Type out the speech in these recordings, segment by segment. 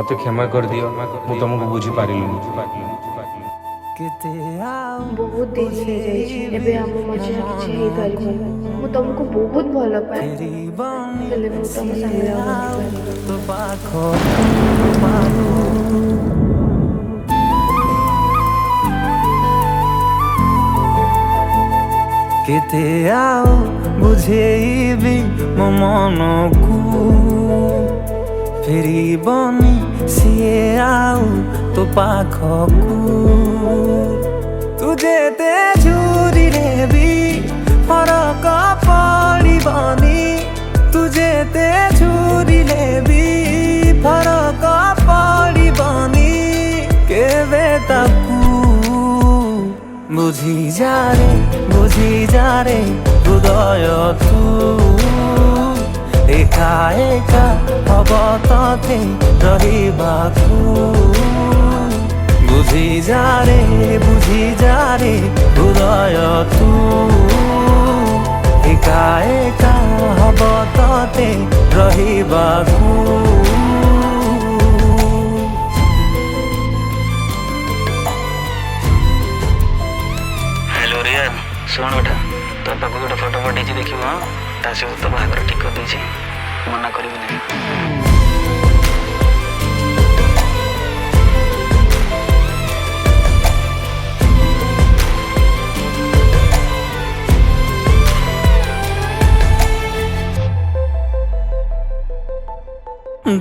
मते क्षमा कर दियो मु तुमको बुझी पारिलुनी। बहुत देरी हो जाइए एबे हम मजे किछि हे परिबन मु तुमको बहुत भलो पाए हेले मु तुम संगे केते आओ बुझेबी मो मनकू फेरी बनी सिए आओ तो पाखकू तुझे ते झूरी भी फरक पड़बनी तुझे ते झूरी भी फरक पड़बनी केवे ताकू बुझी जा रे हृदय तू एका एका हब तथे रहिबाकू बुझी जा रे हृदय तू एका एका हब तथे रहिबाकू। हेलो रिया शुण बेटा तो पाक गोटे फोटो पठे देखिए हाँ ता सहित तो बाहर ठीक कर देছি मना करी नहीं।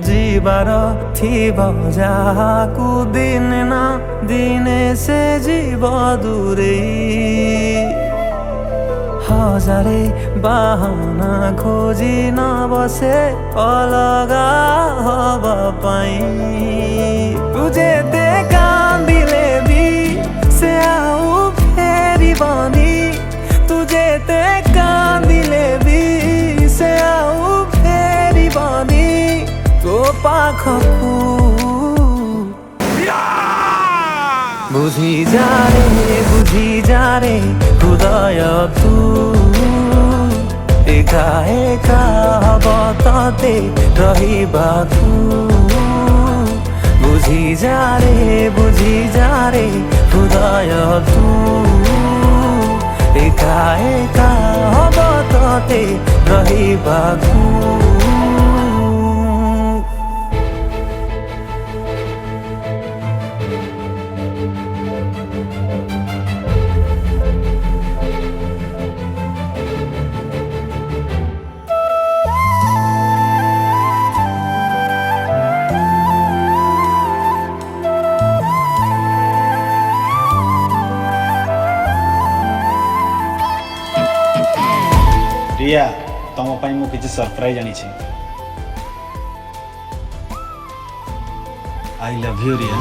जीवार थिब जाकू दिन ना दिने से जीव दूरे हजारे बाहना खोजी न बसे अलगा हवा पाई तुझे ते कांदिले भी से आऊ फेरी बनी तुझे ते कांदिले भी से आऊ फेरी बनी तो पाखकू बुझी जा रे हृदय तू एका एका हब तते रहिबाकू बुझी जा रे हृदय तू एका एका हब तते रहिबाकू। रिया तुम मु किसी सरप्राइज आनी आई लव यू रिया।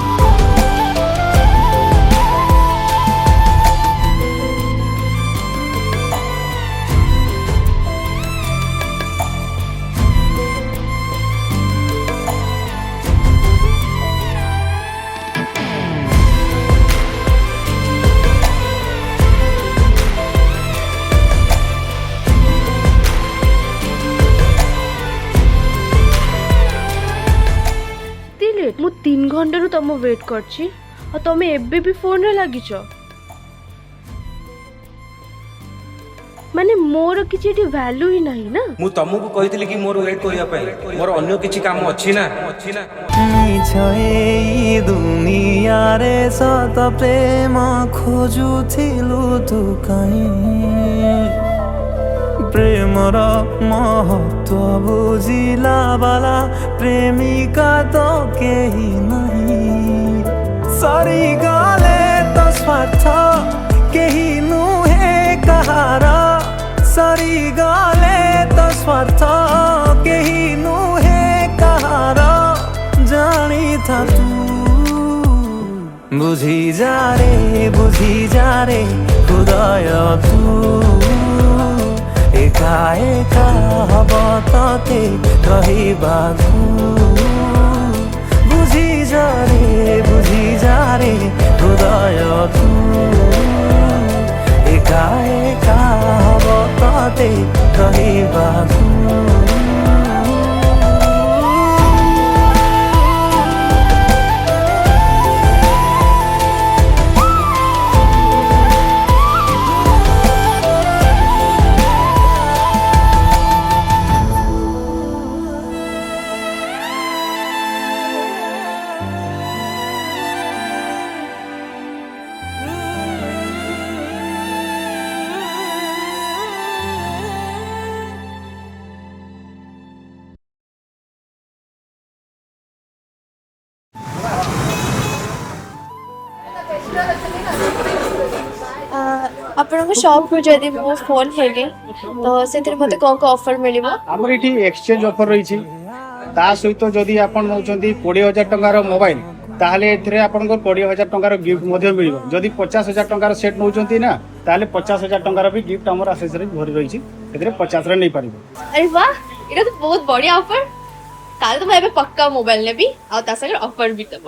मु 3 घंटे तुम वेट करछि और तुम एबे भी फोन रे लागिछ माने मोर किछि वैल्यू ही नहीं ना। मु तुमको कहितली कि मोर वेट करिया पई मोर अन्य किछि काम अछि ना छई दुनिया रे सत प्रेम खोजुथिलु तू कहीं प्रेमर महत्व बुझिला वाला प्रेमिका तो केही नहीं सरी गले तो स्वार्थ केही नुहे कहार सरी गले तो स्वार्थ केही नुहे कहार जानी था तू बुझी जा रे हृदय तू एका एका हब तते रहिबाकू बुझी जा रे हृदय तू एका एका हब तते रहिबाकू। ଆପଣଙ୍କ ସପ୍ରୁ ଯଦି ମୋ ଫୋନ୍ ହେଲେ ତ ସେଥିରେ ମୋତେ କ'ଣ କ'ଣ ଅଫର୍ ମିଳିବ? ଆମର ଏଠି ଏକ୍ସଚେଞ୍ଜ ଅଫର ରହିଛି। ତା ସହିତ ଯଦି ଆପଣ ନେଉଛନ୍ତି 20,000 ଟଙ୍କାର ମୋବାଇଲ ତାହେଲେ ଏଥିରେ ଆପଣଙ୍କର 20,000 ଟଙ୍କାର ଗିଫ୍ଟ ମଧ୍ୟ ମିଳିବ। ଯଦି 50,000 ଟଙ୍କାର ସେଟ୍ ନେଉଛନ୍ତି ନା ତାହେଲେ 50,000 ଟଙ୍କାର ବି ଗିଫ୍ଟ ଆମର ଆସେସରି ଭରି ରହିଛି, ସେଥିରେ 50ରେ ନେଇପାରିବ। ଆରେ ବାହ, ଏଇଟା ତ ବହୁତ ବଢ଼ିଆ ଅଫର୍। ତାହେଲେ ତ ମୁଁ ଏବେ ପକ୍କା ମୋବାଇଲ ନେବି ଆଉ ତା ସାଙ୍ଗରେ ଅଫର୍ ବି ଦେବ।